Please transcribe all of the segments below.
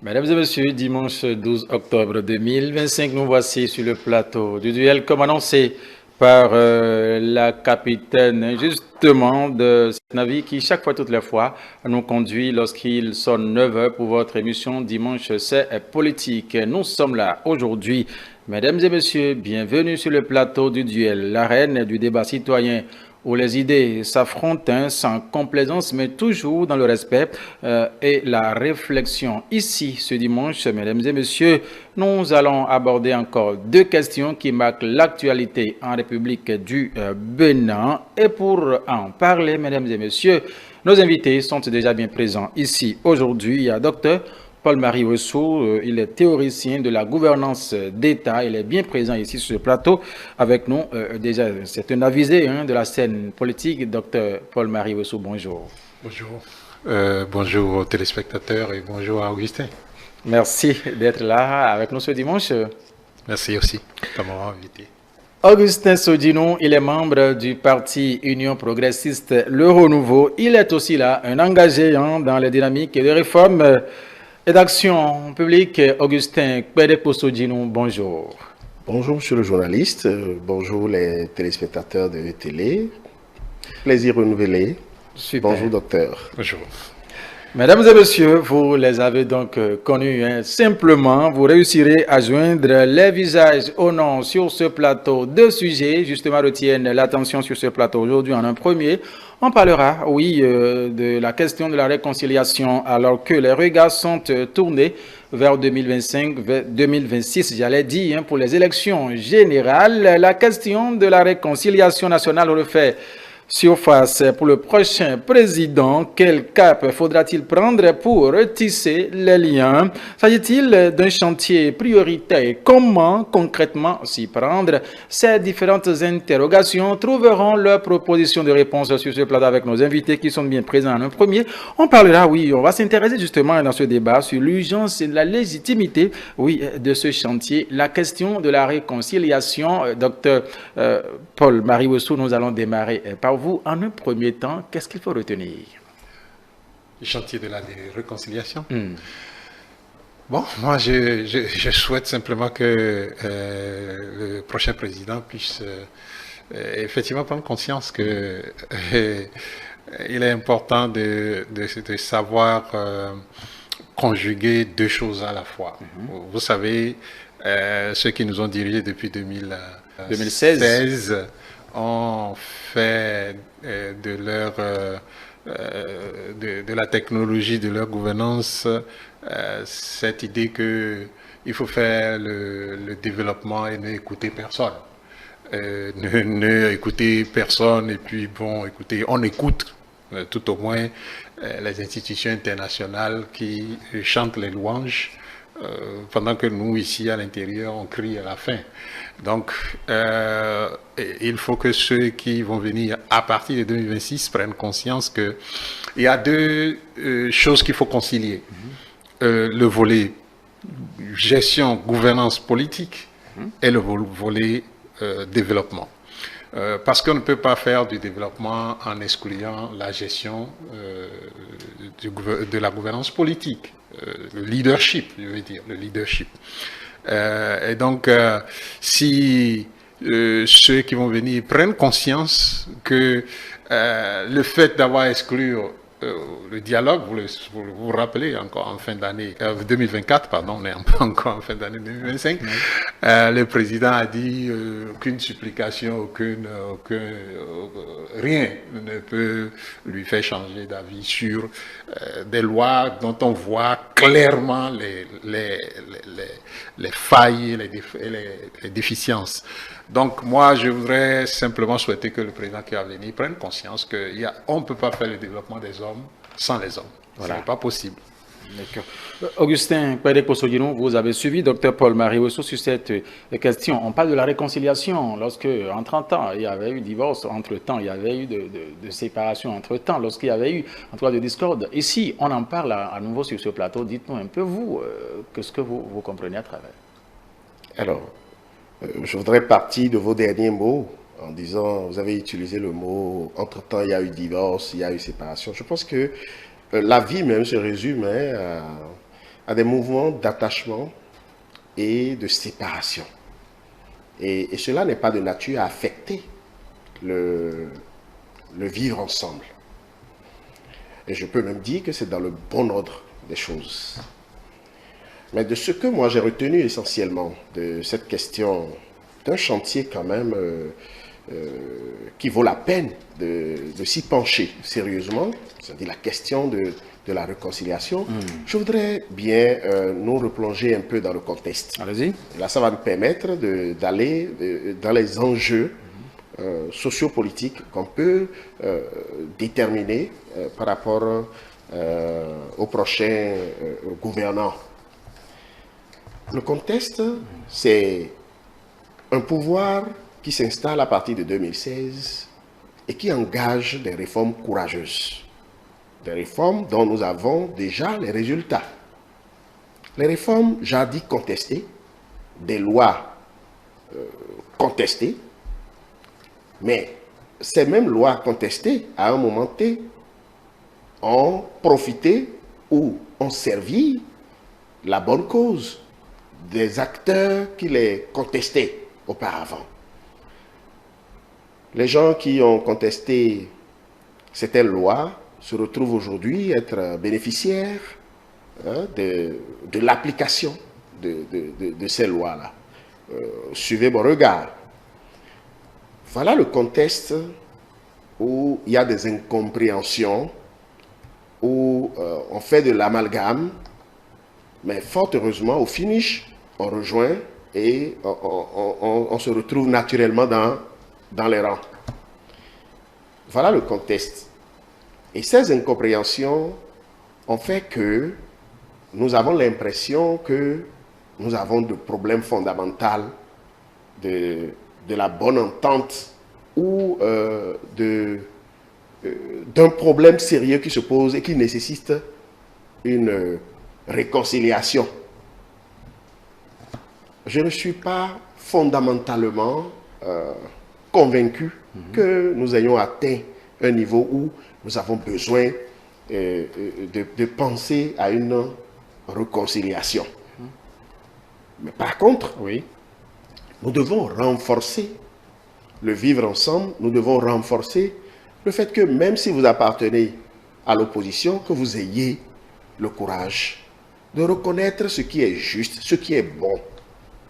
Mesdames et messieurs, dimanche 12 octobre 2025, nous voici sur le plateau du duel comme annoncé par la capitaine justement de ce navire qui chaque fois, toutes les fois, nous conduit lorsqu'il sonne 9 heures pour votre émission Dimanche c'est politique. Nous sommes là aujourd'hui. Mesdames et messieurs, bienvenue sur le plateau du duel, l'arène du débat citoyen où les idées s'affrontent sans complaisance, mais toujours dans le respect et la réflexion. Ici, ce dimanche, mesdames et messieurs, nous allons aborder encore deux questions qui marquent l'actualité en République du Bénin. Et pour en parler, mesdames et messieurs, nos invités sont déjà bien présents ici aujourd'hui. Il y a Dr. Paul-Marie Wessou, il est théoricien de la gouvernance d'État. Il est bien présent ici sur ce plateau avec nous. Déjà, c'est un avisé de la scène politique. Docteur Paul-Marie Wessou, bonjour. Bonjour. Bonjour aux téléspectateurs et bonjour à Augustin. Merci d'être là avec nous ce dimanche. Merci aussi de m'avoir invité. Augustin Sodinou, il est membre du parti Union progressiste Le Renouveau. Il est aussi là, un engagé dans les dynamiques de réforme et d'action publique. Augustin Kpedepo-Sodinou, bonjour. Bonjour, monsieur le journaliste. Bonjour les téléspectateurs de télé. Plaisir renouvelé. Super. Bonjour, docteur. Bonjour. Mesdames et messieurs, vous les avez donc connus. Simplement, vous réussirez à joindre les visages au nom sur ce plateau. Deux sujets, justement, retiennent l'attention sur ce plateau. Aujourd'hui, en un premier, on parlera, oui, de la question de la réconciliation, alors que les regards sont tournés vers 2025, vers 2026, j'allais dire, pour les élections générales. La question de la réconciliation nationale refait surface pour le prochain président. Quel cap faudra-t-il prendre pour retisser les liens? S'agit-il d'un chantier prioritaire? Comment concrètement s'y prendre? Ces différentes interrogations trouveront leur proposition de réponse sur ce plateau avec nos invités qui sont bien présents en un premier. On parlera, oui, on va s'intéresser justement dans ce débat sur l'urgence et la légitimité, oui, de ce chantier. La question de la réconciliation, docteur Paul-Marie Wessou, nous allons démarrer par vous, en un premier temps, qu'est-ce qu'il faut retenir? Le chantier de la réconciliation. Bon, moi, je souhaite simplement que le prochain président puisse effectivement prendre conscience que il est important de savoir conjuguer deux choses à la fois. Vous savez, ceux qui nous ont dirigés depuis 2016 ont fait de la technologie de leur gouvernance cette idée qu'il faut faire le développement et ne écouter personne. Ne écouter personne et puis bon, écoutez, on écoute tout au moins les institutions internationales qui chantent les louanges pendant que nous, ici, à l'intérieur, on crie à la fin. Donc, il faut que ceux qui vont venir à partir de 2026 prennent conscience qu'il y a deux choses qu'il faut concilier. Le volet gestion, gouvernance politique et le volet développement. Parce qu'on ne peut pas faire du développement en excluant la gestion de la gouvernance politique. Le leadership, je veux dire, le leadership. Et donc, si ceux qui vont venir prennent conscience que le fait d'avoir exclu le dialogue, vous vous rappelez encore en fin d'année 2024, pardon, on est encore en fin d'année 2025, le président a dit aucune supplication, rien ne peut lui faire changer d'avis sur des lois dont on voit clairement les failles et les déficiences. Donc moi, je voudrais simplement souhaiter que le président qui va venir prenne conscience qu'on ne peut pas faire le développement des hommes sans les hommes. Voilà. Ce n'est pas possible. Augustin Kpedepo-Sodinou, vous avez suivi Dr Paul-Marie Wessou sur cette question. On parle de la réconciliation. Lorsque, en 30 ans, il y avait eu divorce, entre-temps, il y avait eu de séparation, entre-temps, lorsqu'il y avait eu, en tout cas, de discorde. Ici, on en parle à nouveau sur ce plateau. Dites-nous un peu, vous, qu'est-ce que vous comprenez à travers? Alors, je voudrais partir de vos derniers mots en disant, vous avez utilisé le mot, entre-temps, il y a eu divorce, il y a eu séparation. Je pense que la vie même se résume à des mouvements d'attachement et de séparation. Et cela n'est pas de nature à affecter le vivre ensemble. Et je peux même dire que c'est dans le bon ordre des choses. Mais de ce que moi j'ai retenu essentiellement de cette question, d'un chantier quand même qui vaut la peine de s'y pencher sérieusement, c'est-à-dire la question de la réconciliation, je voudrais bien nous replonger un peu dans le contexte. Allez-y. Là, ça va nous permettre d'aller dans les enjeux sociopolitiques qu'on peut déterminer par rapport aux prochains gouvernants. Le contexte, c'est un pouvoir qui s'installe à partir de 2016 et qui engage des réformes courageuses. Des réformes dont nous avons déjà les résultats. Les réformes jadis contestées, des lois contestées, mais ces mêmes lois contestées, à un moment T, ont profité ou ont servi la bonne cause des acteurs qui les contestaient auparavant. Les gens qui ont contesté certaines lois se retrouvent aujourd'hui être bénéficiaires de l'application de ces lois-là. Suivez mon regard. Voilà le contexte où il y a des incompréhensions, où on fait de l'amalgame, mais fort heureusement, au finish, on rejoint et on se retrouve naturellement dans les rangs. Voilà le contexte. Et ces incompréhensions ont fait que nous avons l'impression que nous avons de problèmes fondamentaux de la bonne entente ou d'un problème sérieux qui se pose et qui nécessite une réconciliation. Je ne suis pas fondamentalement convaincu que nous ayons atteint un niveau où nous avons besoin de penser à une réconciliation. Mais par contre, Oui. nous devons renforcer le vivre ensemble, nous devons renforcer le fait que même si vous appartenez à l'opposition, que vous ayez le courage de reconnaître ce qui est juste, ce qui est bon,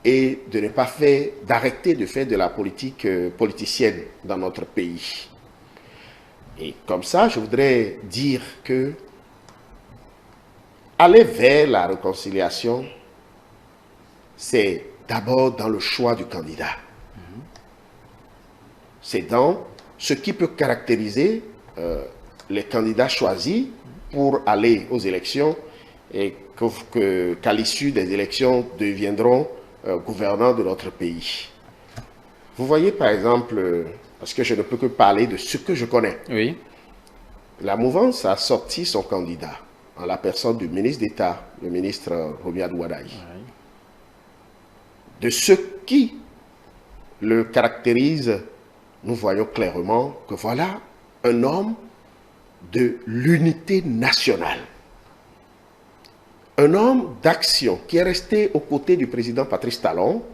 et de ne pas faire, d'arrêter de faire de la politique politicienne dans notre pays. Et comme ça, je voudrais dire que aller vers la réconciliation, c'est d'abord dans le choix du candidat. C'est dans ce qui peut caractériser les candidats choisis pour aller aux élections et qu'à l'issue des élections deviendront gouvernants de notre pays. Vous voyez par exemple, parce que je ne peux que parler de ce que je connais. Oui. La mouvance a sorti son candidat en la personne du ministre d'État, le ministre Romiad Ouadaï. Oui. De ce qui le caractérise, nous voyons clairement que voilà un homme de l'unité nationale. Un homme d'action qui est resté aux côtés du président Patrice Talon,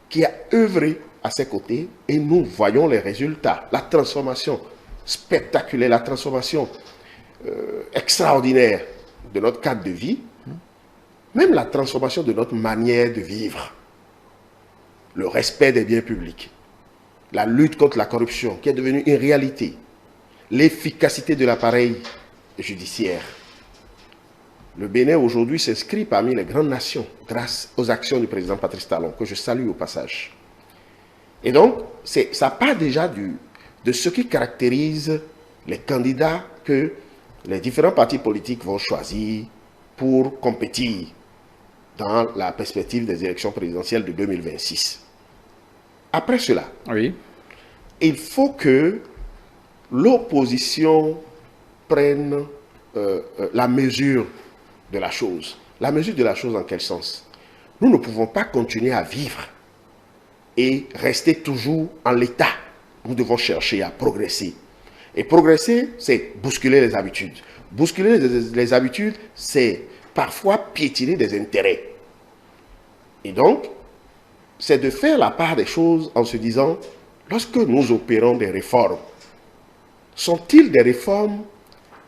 qui a œuvré à ses côtés, et nous voyons les résultats, la transformation spectaculaire, la transformation extraordinaire de notre cadre de vie, même la transformation de notre manière de vivre, le respect des biens publics, la lutte contre la corruption qui est devenue une réalité, l'efficacité de l'appareil judiciaire. Le Bénin aujourd'hui s'inscrit parmi les grandes nations grâce aux actions du président Patrice Talon, que je salue au passage. Et donc, ça part déjà de ce qui caractérise les candidats que les différents partis politiques vont choisir pour compétir dans la perspective des élections présidentielles de 2026. Après cela, Oui. il faut que l'opposition prenne la mesure de la chose. La mesure de la chose en quel sens? Nous ne pouvons pas continuer à vivre et rester toujours en l'état. Nous devons chercher à progresser. Et progresser, c'est bousculer les habitudes. Bousculer les habitudes, c'est parfois piétiner des intérêts. Et donc, c'est de faire la part des choses en se disant, lorsque nous opérons des réformes, sont-ils des réformes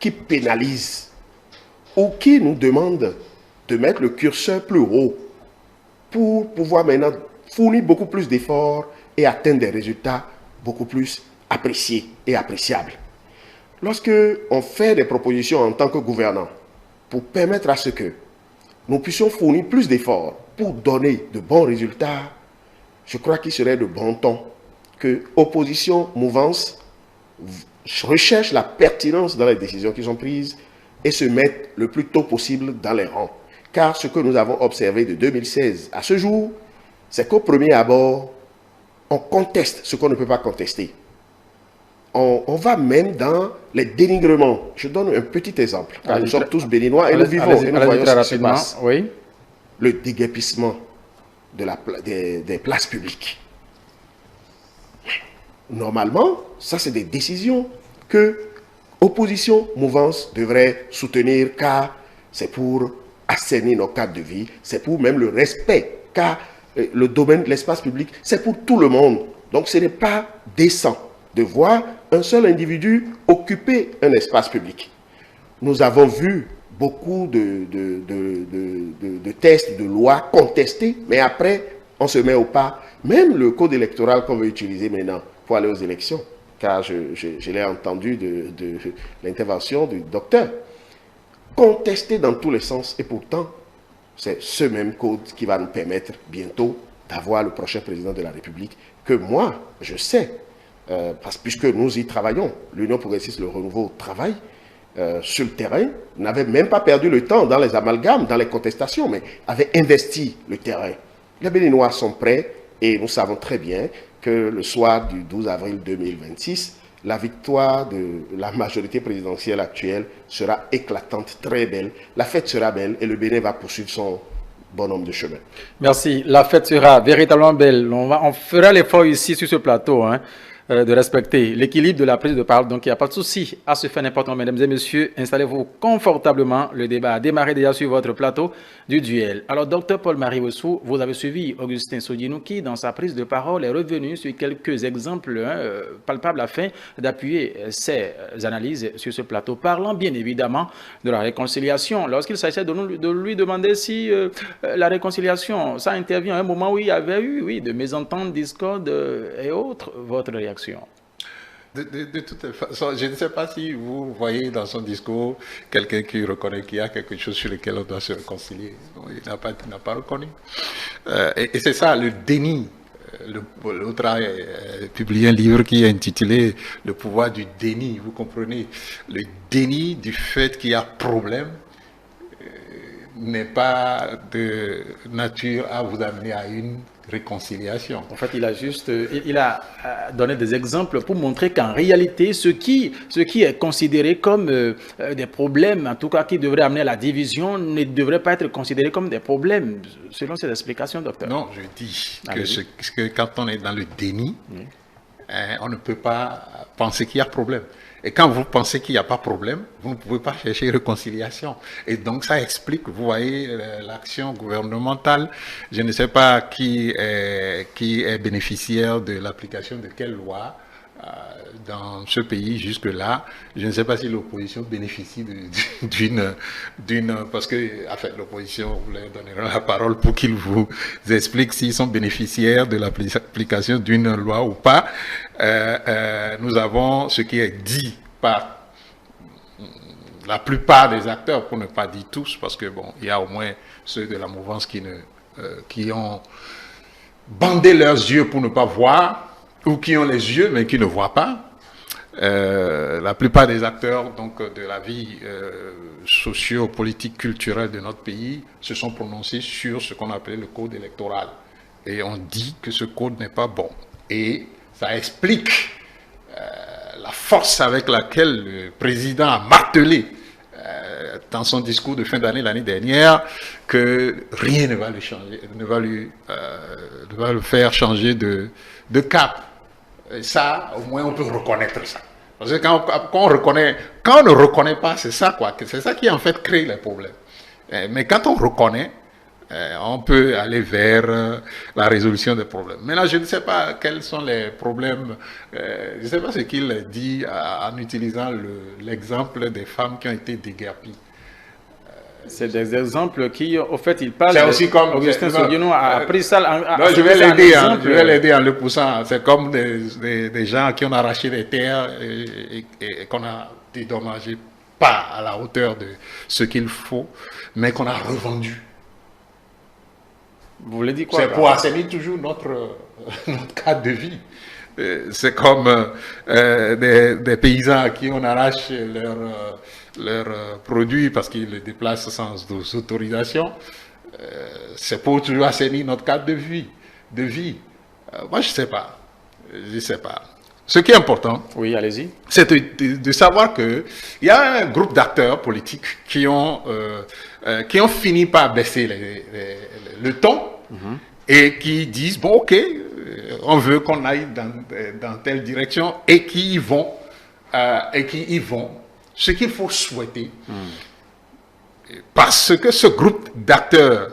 qui pénalisent ou qui nous demandent de mettre le curseur plus haut pour pouvoir maintenant fournir beaucoup plus d'efforts et atteindre des résultats beaucoup plus appréciés et appréciables. Lorsque on fait des propositions en tant que gouvernant pour permettre à ce que nous puissions fournir plus d'efforts pour donner de bons résultats, je crois qu'il serait de bon ton que opposition, mouvance recherche la pertinence dans les décisions qui sont prises et se mettent le plus tôt possible dans les rangs. Car ce que nous avons observé de 2016 à ce jour, c'est qu'au premier abord, on conteste ce qu'on ne peut pas contester. On va même dans les dénigrements. Je donne un petit exemple. Car nous sommes tous béninois et nous vivons et nous voyons ce qui se passe. Oui. Le déguerpissement des places publiques. Normalement, ça c'est des décisions que opposition, mouvance devrait soutenir car c'est pour assainir nos cadres de vie, c'est pour même le respect car le domaine de l'espace public, c'est pour tout le monde. Donc ce n'est pas décent de voir un seul individu occuper un espace public. Nous avons vu beaucoup de tests, de lois contestés, mais après, on se met au pas. Même le code électoral qu'on veut utiliser maintenant pour aller aux élections, car je l'ai entendu de l'intervention du docteur, contesté dans tous les sens, et pourtant, c'est ce même code qui va nous permettre bientôt d'avoir le prochain président de la République, que moi, je sais, puisque nous y travaillons, l'Union progressiste, le renouveau travaille sur le terrain, n'avait même pas perdu le temps dans les amalgames, dans les contestations, mais avait investi le terrain. Les Béninois sont prêts et nous savons très bien que le soir du 12 avril 2026, la victoire de la majorité présidentielle actuelle sera éclatante, très belle. La fête sera belle et le Bénin va poursuivre son bonhomme de chemin. Merci. La fête sera véritablement belle. On fera l'effort ici sur ce plateau de respecter l'équilibre de la prise de parole. Donc, il n'y a pas de souci à se faire n'importe comment. Mesdames et messieurs, installez-vous confortablement. Le débat a démarré déjà sur votre plateau du duel. Alors, docteur Paul-Marie Wessou, vous avez suivi Augustin Sodinou qui, dans sa prise de parole, est revenu sur quelques exemples palpables afin d'appuyer ses analyses sur ce plateau, parlant bien évidemment de la réconciliation. Lorsqu'il s'agissait de lui demander si la réconciliation, ça intervient à un moment où il y avait eu, oui, de mésententes, discordes et autres, votre réaction? De toute façon, je ne sais pas si vous voyez dans son discours quelqu'un qui reconnaît qu'il y a quelque chose sur lequel on doit se réconcilier. Il n'a pas reconnu. Et c'est ça, le déni. L'autre a publié un livre qui est intitulé « Le pouvoir du déni ». Vous comprenez? Le déni du fait qu'il y a problème n'est pas de nature à vous amener à une réconciliation. En fait, il a donné des exemples pour montrer qu'en réalité, ce qui est considéré comme des problèmes, en tout cas qui devrait amener à la division, ne devrait pas être considéré comme des problèmes, selon ces explications, docteur. Non, je dis que quand on est dans le déni, on ne peut pas penser qu'il y a problème. Et quand vous pensez qu'il n'y a pas de problème, vous ne pouvez pas chercher réconciliation. Et donc ça explique, vous voyez, l'action gouvernementale. Je ne sais pas qui est bénéficiaire de l'application de quelle loi dans ce pays jusque-là. Je ne sais pas si l'opposition bénéficie d'une... Parce que, en fait, l'opposition, vous leur donnerez la parole pour qu'ils vous expliquent s'ils sont bénéficiaires de l'application d'une loi ou pas. Nous avons ce qui est dit par la plupart des acteurs, pour ne pas dire tous, parce que bon, il y a au moins ceux de la mouvance qui ont bandé leurs yeux pour ne pas voir, ou qui ont les yeux mais qui ne voient pas. La plupart des acteurs donc, de la vie socio-politique, culturelle de notre pays se sont prononcés sur ce qu'on appelait le code électoral. Et on dit que ce code n'est pas bon. Et ça explique la force avec laquelle le président a martelé dans son discours de fin d'année l'année dernière que rien ne va le changer, ne va le faire changer de cap. Et ça, au moins, on peut reconnaître ça. Parce que quand on ne reconnaît pas, c'est ça quoi, c'est ça qui en fait crée les problèmes. Mais quand on reconnaît, on peut aller vers la résolution des problèmes. Maintenant, je ne sais pas quels sont les problèmes, je ne sais pas ce qu'il dit en utilisant l'exemple des femmes qui ont été déguerpies. C'est des exemples qui, au fait, il parle. C'est aussi comme Augustin Soguino a pris ça. Je vais l'aider en le poussant. C'est comme des gens à qui on a arraché des terres et qu'on a dédommagé pas à la hauteur de ce qu'il faut, mais qu'on a revendu. Vous voulez dire quoi? C'est pour assainir toujours notre cadre de vie. C'est comme des paysans à qui on arrache leurs produits parce qu'ils les déplacent sans autorisation. C'est pour toujours assainir notre cadre de vie. Moi, je ne sais pas. Ce qui est important, oui, allez-y, c'est de savoir qu'il y a un groupe d'acteurs politiques qui ont fini par baisser le ton et qui disent, bon, ok, on veut qu'on aille dans telle direction et qui y vont. Ce qu'il faut souhaiter, parce que ce groupe d'acteurs,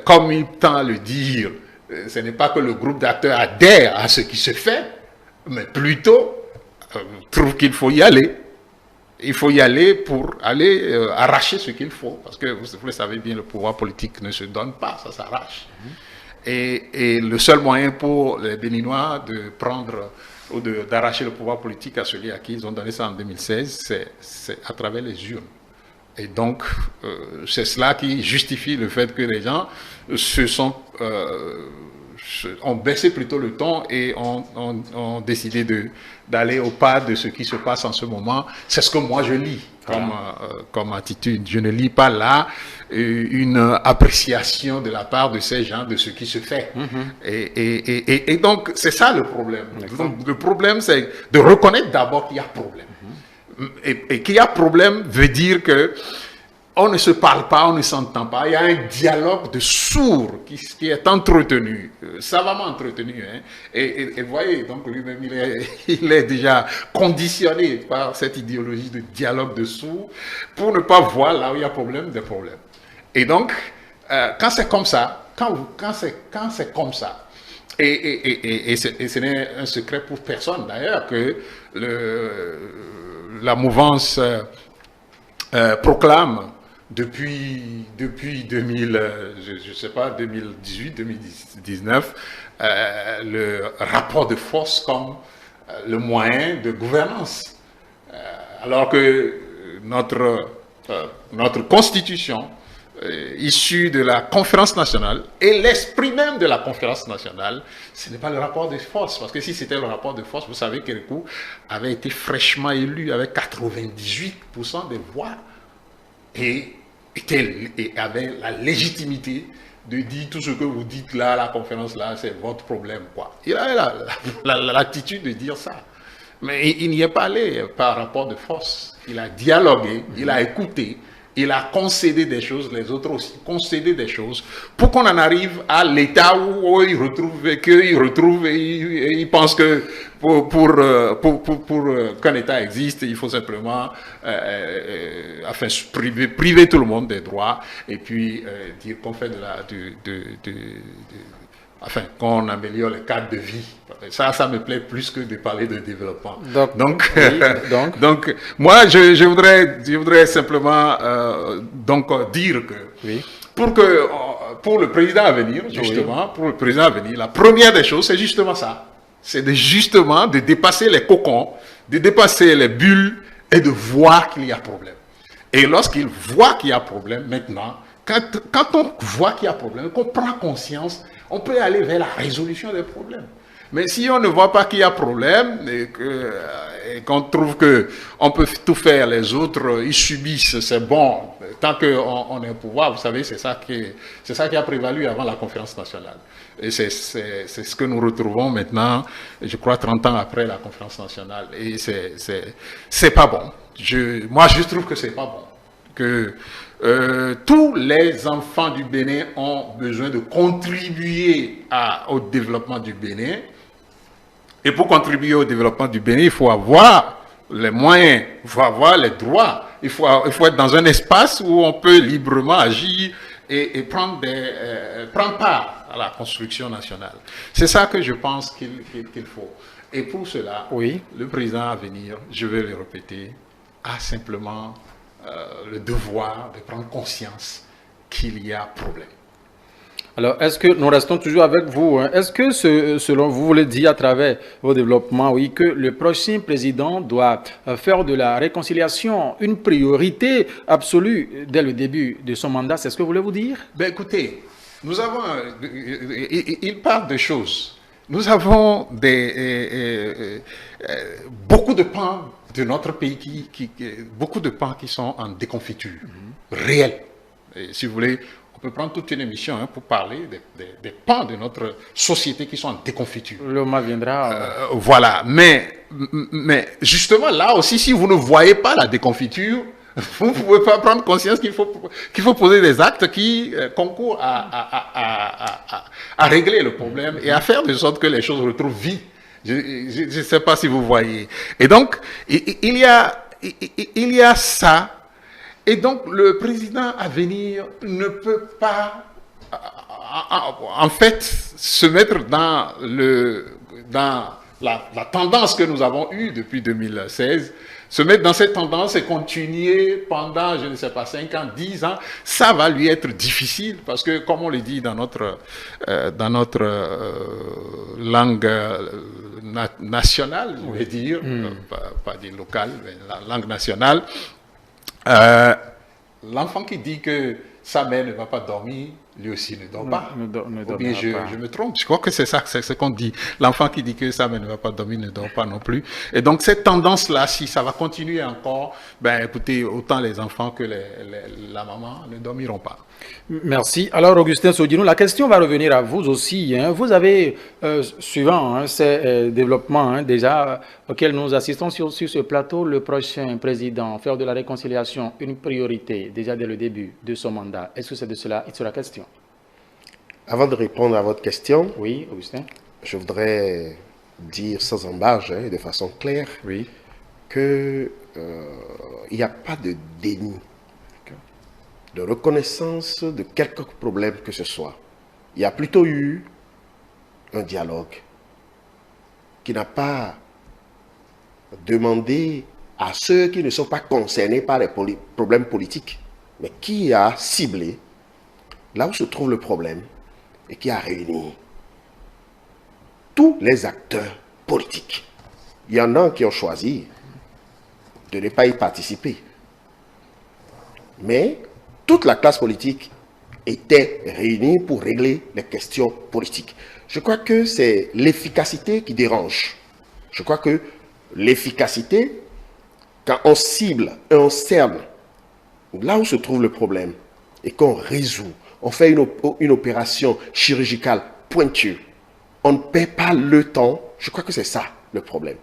comme il tend à le dire, ce n'est pas que le groupe d'acteurs adhère à ce qui se fait, mais plutôt trouve qu'il faut y aller. Il faut y aller pour aller arracher ce qu'il faut, parce que vous le savez bien, le pouvoir politique ne se donne pas, ça s'arrache. Et le seul moyen pour les Béninois de prendre ou d'arracher le pouvoir politique à celui à qui ils ont donné ça en 2016, c'est à travers les urnes. Et donc, c'est cela qui justifie le fait que les gens ont baissé plutôt le ton et ont décidé d'aller au pas de ce qui se passe en ce moment. C'est ce que moi je lis comme attitude. Je ne lis pas là une appréciation de la part de ces gens de ce qui se fait. Et donc, c'est ça le problème. Donc, le problème, c'est de reconnaître d'abord qu'il y a problème. Et qu'il y a problème veut dire que on ne se parle pas, on ne s'entend pas. Il y a un dialogue de sourds qui est entretenu, savamment entretenu. Hein. Et vous voyez, donc lui-même, il est déjà conditionné par cette idéologie de dialogue de sourds pour ne pas voir là où il y a des problèmes. Et donc, quand c'est comme ça, quand c'est comme ça, et ce n'est un secret pour personne d'ailleurs que la mouvance proclame depuis 2000, je sais pas, 2018, 2019, le rapport de force comme le moyen de gouvernance. Alors que notre constitution, issue de la conférence nationale, et l'esprit même de la conférence nationale, ce n'est pas le rapport de force. Parce que si c'était le rapport de force, vous savez que Kérékou avait été fraîchement élu avec 98% des voix. Et avait la légitimité de dire tout ce que vous dites là, à la conférence là, c'est votre problème, quoi. Il avait l'attitude de dire ça. Mais il n'y est pas allé par rapport de force. Il a dialogué, il a écouté, il a concédé des choses, les autres aussi concédé des choses, pour qu'on en arrive à l'état où il retrouve et il pense que pour qu'un État existe, il faut simplement priver tout le monde des droits et puis dire qu'on fait qu'on améliore le cadre de vie. Ça me plaît plus que de parler de développement. Donc, moi, je voudrais simplement dire que pour le président à venir, justement, la première des choses, c'est justement ça. C'est de dépasser les cocons, de dépasser les bulles et de voir qu'il y a problème. Et lorsqu'il voit qu'il y a problème, maintenant, quand on voit qu'il y a problème, qu'on prend conscience, on peut aller vers la résolution des problèmes. Mais si on ne voit pas qu'il y a problème et qu'on trouve qu'on peut tout faire, les autres, ils subissent, c'est bon. Tant qu'on est au pouvoir, vous savez, c'est ça qui a prévalu avant la conférence nationale. Et c'est ce que nous retrouvons maintenant, je crois, 30 ans après la conférence nationale. Et c'est pas bon. Moi, je trouve que c'est pas bon. Que tous les enfants du Bénin ont besoin de contribuer au développement du Bénin. Et pour contribuer au développement du Bénin, il faut avoir les moyens, il faut avoir les droits il faut être dans un espace où on peut librement agir et prendre part à la construction nationale. C'est ça que je pense qu'il faut. Et pour cela, Oui. le président à venir, je vais le répéter, a simplement le devoir de prendre conscience qu'il y a problème. Alors, est-ce que nous restons toujours avec vous, hein? Est-ce que, selon vous voulez dire à travers vos développements, oui, que le prochain président doit faire de la réconciliation une priorité absolue dès le début de son mandat? C'est ce que voulez-vous dire? Ben écoutez, nous avons, il parle de choses. Nous avons beaucoup de pans de notre pays, beaucoup de pans qui sont en déconfiture, réelle. Et si vous voulez, on peut prendre toute une émission pour parler des pans de notre société qui sont en déconfiture. Le moment viendra. Voilà, mais justement là aussi, si vous ne voyez pas la déconfiture, vous ne pouvez pas prendre conscience qu'il faut poser des actes qui concourent à régler le problème et à faire de sorte que les choses retrouvent vie. Je ne sais pas si vous voyez. Et donc, il y a ça. Et donc, le président à venir ne peut pas, en fait, se mettre dans la tendance que nous avons eue depuis 2016, se mettre dans cette tendance et continuer pendant, je ne sais pas, 5 ans, 10 ans, ça va lui être difficile parce que, comme on le dit dans notre langue nationale, je vais dire, pas dire locale, mais la langue nationale, l'enfant qui dit que sa mère ne va pas dormir, lui aussi ne dort pas. Ou bien je me trompe. Je crois que c'est ça, c'est ce qu'on dit. L'enfant qui dit que sa mère ne va pas dormir ne dort pas non plus. Et donc cette tendance-là, si ça va continuer encore, ben écoutez, autant les enfants que la maman ne dormiront pas. Merci. Alors, Augustin Sodinou, la question va revenir à vous aussi, hein. Vous avez, suivant ces développements déjà auxquels nous assistons sur ce plateau, le prochain président, faire de la réconciliation une priorité déjà dès le début de son mandat. Est-ce que c'est de cela il sera question? Avant de répondre à votre question, Oui, Augustin. je voudrais dire sans embâche et de façon claire Oui. qu'il n'y a pas de déni, de reconnaissance de quelque problème que ce soit. Il y a plutôt eu un dialogue qui n'a pas demandé à ceux qui ne sont pas concernés par les problèmes politiques, mais qui a ciblé là où se trouve le problème et qui a réuni tous les acteurs politiques. Il y en a qui ont choisi de ne pas y participer. Mais toute la classe politique était réunie pour régler les questions politiques. Je crois que c'est l'efficacité qui dérange. Je crois que l'efficacité, quand on cible et on cerne là où se trouve le problème et qu'on résout, on fait une opération chirurgicale pointue, on ne perd pas le temps. Je crois que c'est ça le problème.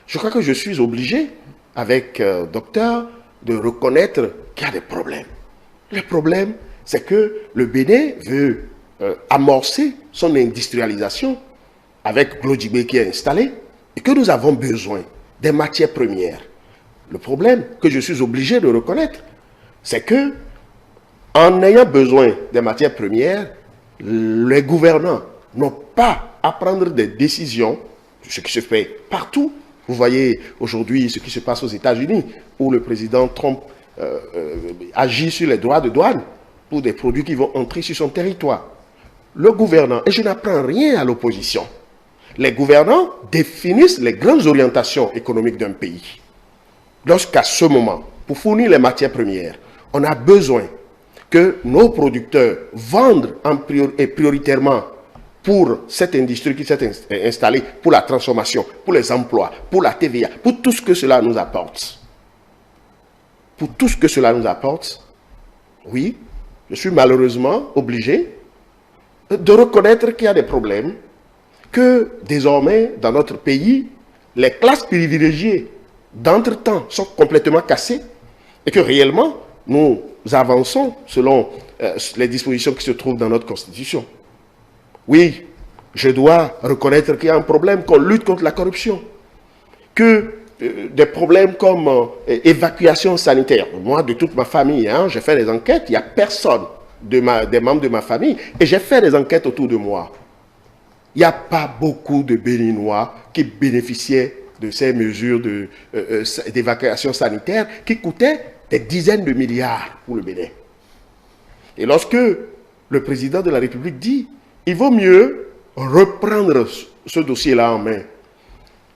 Je crois que je suis obligé, avec docteur, de reconnaître qu'il y a des problèmes. Le problème, c'est que le Bénin veut amorcer son industrialisation avec Glodjibé qui est installé et que nous avons besoin des matières premières. Le problème que je suis obligé de reconnaître, c'est que en ayant besoin des matières premières, les gouvernants n'ont pas à prendre des décisions, ce qui se fait partout. Vous voyez aujourd'hui ce qui se passe aux États-Unis, où le président Trump agit sur les droits de douane pour des produits qui vont entrer sur son territoire. Le gouvernant, et je n'apprends rien à l'opposition, les gouvernants définissent les grandes orientations économiques d'un pays. Lorsqu'à ce moment, pour fournir les matières premières, on a besoin que nos producteurs vendent prioritairement pour cette industrie qui s'est installée, pour la transformation, pour les emplois, pour la TVA, pour tout ce que cela nous apporte. Pour tout ce que cela nous apporte, oui, je suis malheureusement obligé de reconnaître qu'il y a des problèmes, que désormais, dans notre pays, les classes privilégiées d'entre-temps sont complètement cassées et que réellement, nous avançons selon les dispositions qui se trouvent dans notre Constitution. Oui, je dois reconnaître qu'il y a un problème, qu'on lutte contre la corruption, que des problèmes comme évacuation sanitaire. Moi, de toute ma famille, hein, j'ai fait des enquêtes, il n'y a personne des membres de ma famille, et j'ai fait des enquêtes autour de moi. Il n'y a pas beaucoup de Béninois qui bénéficiaient de ces mesures d'évacuation sanitaire qui coûtaient des dizaines de milliards pour le Bénin. Et lorsque le président de la République dit il vaut mieux reprendre ce dossier-là en main,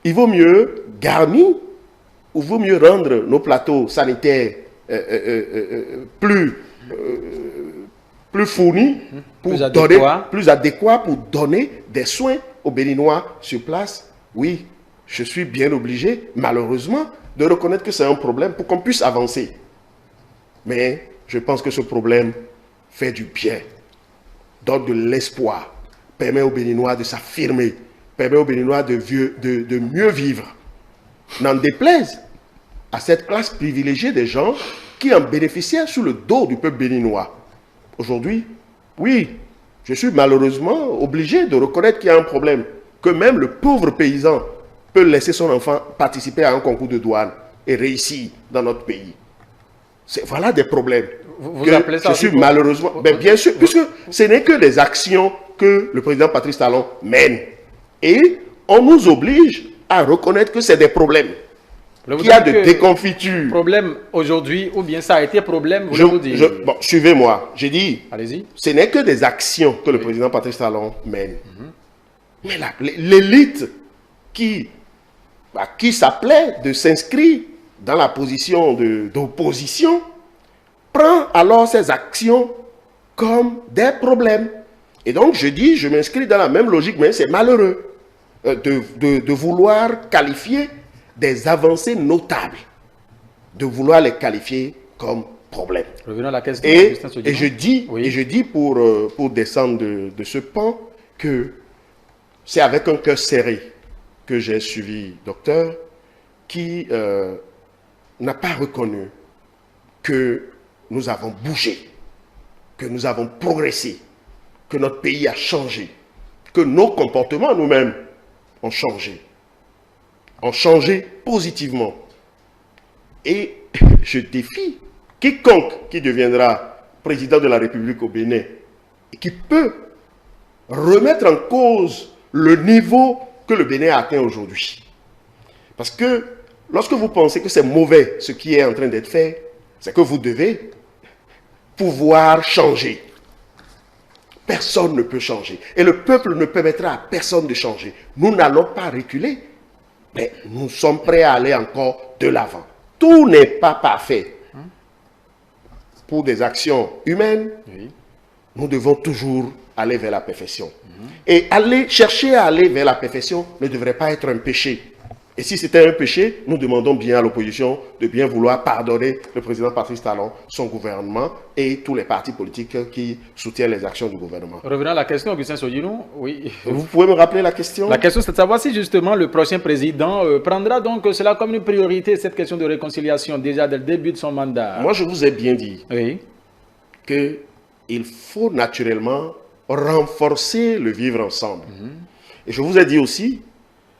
il vaut mieux garnir ou vaut mieux rendre nos plateaux sanitaires plus fournis, plus adéquats pour donner des soins aux Béninois sur place. Oui, je suis bien obligé, malheureusement, de reconnaître que c'est un problème pour qu'on puisse avancer. Mais je pense que ce problème fait du bien, donne de l'espoir, permet aux Béninois de s'affirmer, permet aux Béninois de mieux vivre. N'en déplaise à cette classe privilégiée des gens qui en bénéficiaient sous le dos du peuple béninois. Aujourd'hui, oui, je suis malheureusement obligé de reconnaître qu'il y a un problème, que même le pauvre paysan peut laisser son enfant participer à un concours de douane et réussir dans notre pays. Voilà des problèmes. Vous appelez ça? Je suis malheureusement... Ben bien sûr, puisque ce n'est que des actions que le président Patrice Talon mène. Et on nous oblige à reconnaître que c'est des problèmes. Qu'il y a de déconfiture. Problème aujourd'hui, ou bien ça a été problème, vous dire. Bon, suivez-moi. J'ai dit, allez-y. Ce n'est que des actions que le président Patrice Talon mène. Mais l'élite qui s'appelait de s'inscrire dans la position d'opposition prend alors ces actions comme des problèmes. Et donc, je dis, je m'inscris dans la même logique, mais c'est malheureux de vouloir qualifier des avancées notables, de vouloir les qualifier comme problèmes. Revenons à la question. Et je dis pour descendre de ce pan que c'est avec un cœur serré que j'ai suivi docteur qui n'a pas reconnu que nous avons bougé, que nous avons progressé, que notre pays a changé, que nos comportements nous-mêmes ont changé positivement. Et je défie quiconque qui deviendra président de la République au Bénin et qui peut remettre en cause le niveau que le Bénin a atteint aujourd'hui. Parce que lorsque vous pensez que c'est mauvais ce qui est en train d'être fait, c'est que vous devez pouvoir changer. Personne ne peut changer. Et le peuple ne permettra à personne de changer. Nous n'allons pas reculer, mais nous sommes prêts à aller encore de l'avant. Tout n'est pas parfait. Pour des actions humaines, nous devons toujours aller vers la perfection. Et chercher à aller vers la perfection ne devrait pas être un péché. Et si c'était un péché, nous demandons bien à l'opposition de bien vouloir pardonner le président Patrice Talon, son gouvernement et tous les partis politiques qui soutiennent les actions du gouvernement. Revenons à la question, Augustin Sodinou. Oui. Vous pouvez me rappeler la question? La question, c'est de savoir si justement le prochain président prendra donc cela comme une priorité, cette question de réconciliation, déjà dès le début de son mandat. Moi, je vous ai bien dit qu'il faut naturellement renforcer le vivre ensemble. Et je vous ai dit aussi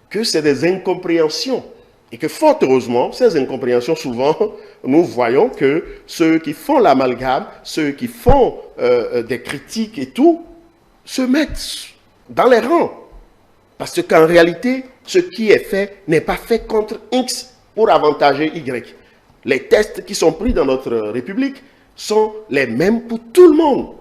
que c'est des incompréhensions. Et que fort heureusement, ces incompréhensions, souvent, nous voyons que ceux qui font l'amalgame, ceux qui font des critiques et tout, se mettent dans les rangs. Parce qu'en réalité, ce qui est fait n'est pas fait contre X pour avantager Y. Les tests qui sont pris dans notre République sont les mêmes pour tout le monde.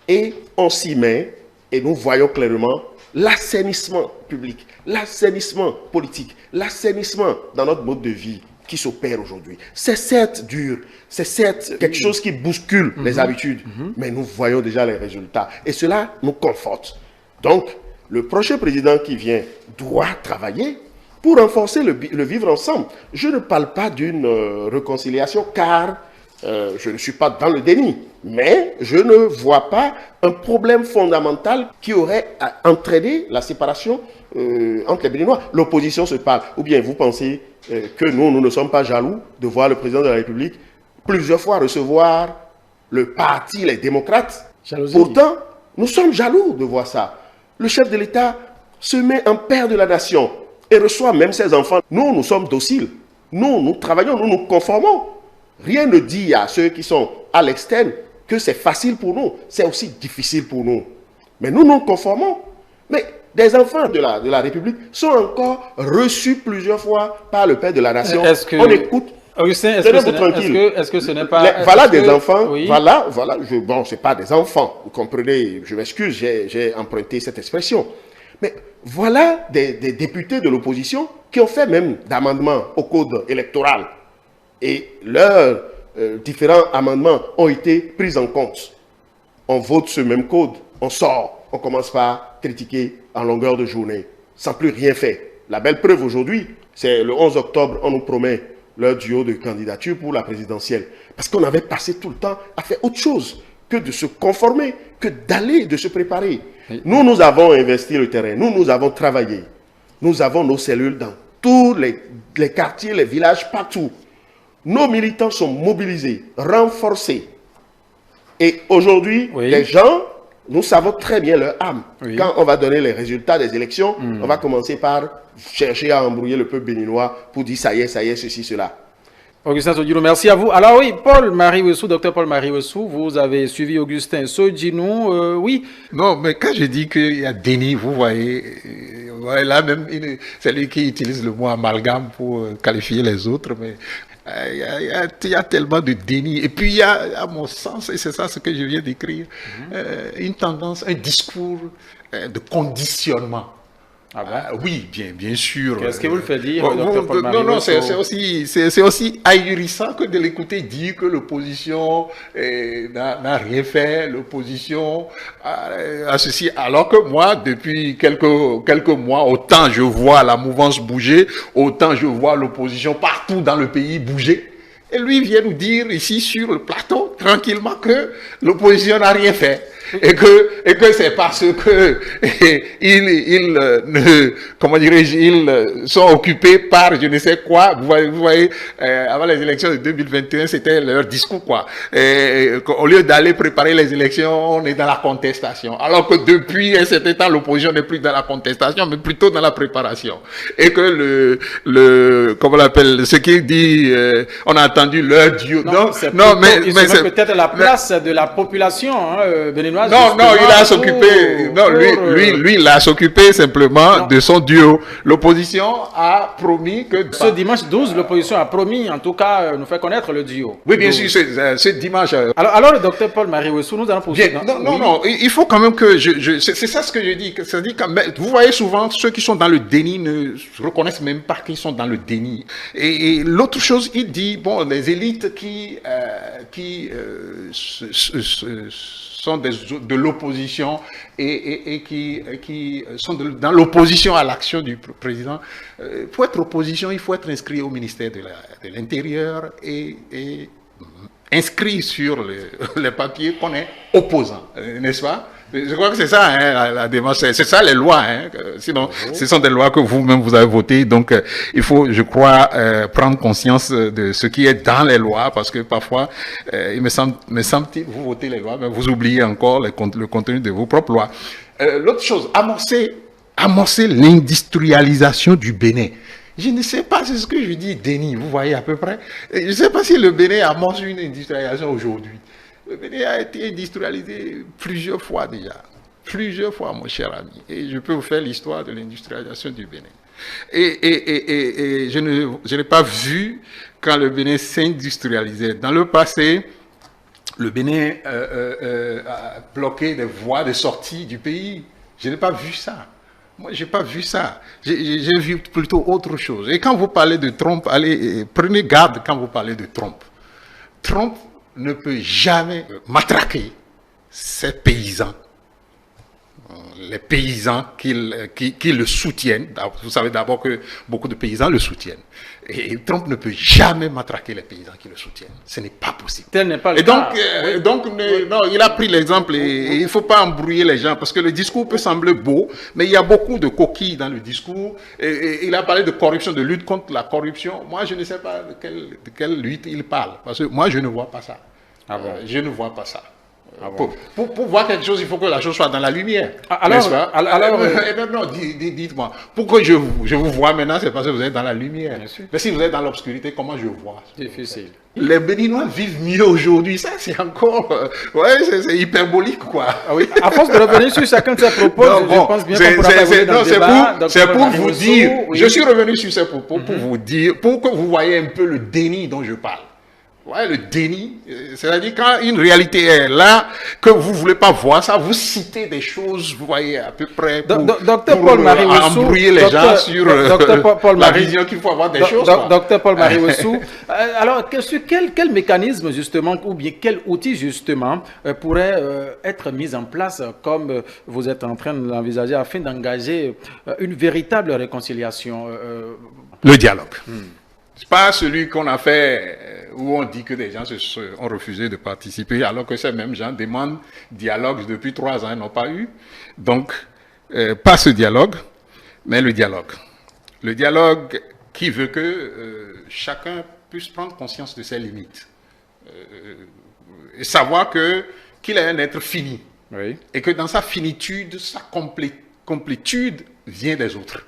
Et on s'y met et nous voyons clairement l'assainissement public, l'assainissement politique, l'assainissement dans notre mode de vie qui s'opère aujourd'hui. C'est certes dur, c'est certes quelque chose qui bouscule les habitudes, mais nous voyons déjà les résultats. Et cela nous conforte. Donc, le prochain président qui vient doit travailler pour renforcer le vivre ensemble. Je ne parle pas d'une réconciliation car je ne suis pas dans le déni, mais je ne vois pas un problème fondamental qui aurait entraîné la séparation entre les Béninois. L'opposition se parle. Ou bien vous pensez que nous ne sommes pas jaloux de voir le président de la République plusieurs fois recevoir le parti, les démocrates. Jalousie. Pourtant, nous sommes jaloux de voir ça. Le chef de l'État se met en père de la nation. et reçoit même ses enfants. Nous sommes dociles. Nous travaillons, nous nous conformons. Rien ne dit à ceux qui sont à l'externe que c'est facile pour nous. C'est aussi difficile pour nous. Mais nous nous conformons. Mais des enfants de la République sont encore reçus plusieurs fois par le Père de la Nation. On écoute. Augustin, est-ce que ce n'est pas... Voilà des enfants, oui. Voilà, bon, c'est pas des enfants, vous comprenez, je m'excuse, j'ai emprunté cette expression. Mais voilà des députés de l'opposition qui ont fait même d'amendements au code électoral. Et leurs différents amendements ont été pris en compte. On vote ce même code, on sort, on commence par critiquer en longueur de journée, sans plus rien faire. La belle preuve aujourd'hui, c'est le 11 octobre, on nous promet leur duo de candidature pour la présidentielle. Parce qu'on avait passé tout le temps à faire autre chose que de se conformer, que d'aller, de se préparer. Oui. Nous avons investi le terrain, nous avons travaillé. Nous avons nos cellules dans tous les quartiers, les villages, partout. Nos militants sont mobilisés, renforcés. Et aujourd'hui, oui. Les gens, nous savons très bien leur âme. Oui. Quand on va donner les résultats des élections, on va commencer par chercher à embrouiller le peuple béninois pour dire ça y est, ceci, cela. Augustin Sodjinou, merci à vous. Alors oui, Paul-Marie Wessou, docteur Paul-Marie Wessou, vous avez suivi Augustin Sodjinou, oui. Non, mais quand je dis qu'il y a déni, vous voyez là même, c'est lui qui utilise le mot amalgame pour qualifier les autres, mais il y a tellement de déni. Et puis il y a, à mon sens, et c'est ça ce que je viens d'écrire, une tendance, un discours de conditionnement. Ah bon? Oui, bien sûr. Qu'est-ce que vous le faites dire, docteur Paul-Marie? Non, c'est aussi ahurissant que de l'écouter dire que l'opposition n'a rien fait, l'opposition a ceci, alors que moi, depuis quelques mois, autant je vois la mouvance bouger, autant je vois l'opposition partout dans le pays bouger. Et lui vient nous dire ici sur le plateau, tranquillement, que l'opposition n'a rien fait. Et que c'est parce que ils sont occupés par je ne sais quoi. Vous voyez, avant les élections de 2021, c'était leur discours, quoi. Au lieu d'aller préparer les élections, on est dans la contestation. Alors que depuis un certain temps, l'opposition n'est plus dans la contestation, mais plutôt dans la préparation. Et que comment on l'appelle, ce qui dit, on a entendu leur Dieu. Non, mais c'est peut-être la place de la population, béninoise. Non, il a s'occuper. Non, lui, il a s'occupé simplement de son duo. L'opposition a promis que... Ce dimanche 12, l'opposition a promis, en tout cas, nous faire connaître le duo. Oui, bien sûr, ce dimanche... Alors, le docteur Paul-Marie Wessou, nous allons poursuivre. Non, il faut quand même que c'est ça ce que je dis. C'est-à-dire que vous voyez souvent, ceux qui sont dans le déni ne reconnaissent même pas qu'ils sont dans le déni. Et l'autre chose, il dit, bon, les élites qui sont de l'opposition et qui sont dans l'opposition à l'action du président. Pour être opposition, il faut être inscrit au ministère de l'Intérieur et inscrit sur les papiers qu'on est opposant, n'est-ce pas? Je crois que c'est ça, hein, la démarche, c'est ça les lois, hein. Sinon, ce sont des lois que vous-même vous avez votées, donc il faut, je crois, prendre conscience de ce qui est dans les lois, parce que parfois, il me semble-t-il, vous votez les lois, mais vous oubliez encore le contenu de vos propres lois. L'autre chose, amorcer l'industrialisation du Bénin. Je ne sais pas, c'est ce que je dis, déni, vous voyez à peu près. Je ne sais pas si le Bénin amorce une industrialisation aujourd'hui. Le Bénin a été industrialisé plusieurs fois déjà. Plusieurs fois, mon cher ami. Et je peux vous faire l'histoire de l'industrialisation du Bénin. Et je n'ai pas vu quand le Bénin s'industrialisait. Dans le passé, le Bénin a bloqué des voies de sortie du pays. Je n'ai pas vu ça. Moi, je n'ai pas vu ça. J'ai vu plutôt autre chose. Et quand vous parlez de Trump, prenez garde quand vous parlez de Trump. Trump ne peut jamais matraquer ces paysans. Les paysans qui le soutiennent. Vous savez d'abord que beaucoup de paysans le soutiennent. Et Trump ne peut jamais matraquer les paysans qui le soutiennent. Ce n'est pas possible. Tel n'est pas le et donc, non, il a pris l'exemple et il ne faut pas embrouiller les gens parce que le discours peut sembler beau, mais il y a beaucoup de coquilles dans le discours. Et il a parlé de corruption, de lutte contre la corruption. Moi, je ne sais pas de quelle lutte il parle parce que moi, je ne vois pas ça. Ah bon? Je ne vois pas ça. Ah bon. Pour voir quelque chose, il faut que la chose soit dans la lumière. Alors, non, dites-moi, pourquoi je vous vois maintenant, c'est parce que vous êtes dans la lumière. Mais si vous êtes dans l'obscurité, comment je vois? Difficile. Les Béninois vivent mieux aujourd'hui. Ça, c'est encore... c'est hyperbolique, quoi. Ah oui. À force de revenir sur chacun de ses propos, je pense bien qu'on pourra pas évoluer dans le débat. C'est pour vous dire... Oui. Je suis revenu sur ces propos pour vous dire, pour que vous voyez un peu le déni dont je parle. Ouais, le déni, c'est-à-dire quand une réalité est là, que vous ne voulez pas voir ça, vous citez des choses, vous voyez, à peu près, pour embrouiller les gens sur la vision qu'il faut avoir des choses. Docteur Paul-Marie Ouesso, alors quel mécanisme justement, ou bien quel outil justement pourrait être mis en place, comme vous êtes en train de l'envisager, afin d'engager une véritable réconciliation? Le dialogue. C'est pas celui qu'on a fait où on dit que des gens ont refusé de participer alors que ces mêmes gens demandent dialogue depuis 3 ans et n'ont pas eu. Donc, pas ce dialogue, mais le dialogue. Le dialogue qui veut que chacun puisse prendre conscience de ses limites. Et savoir qu'il est un être fini. Oui. Et que dans sa finitude, sa complétude vient des autres.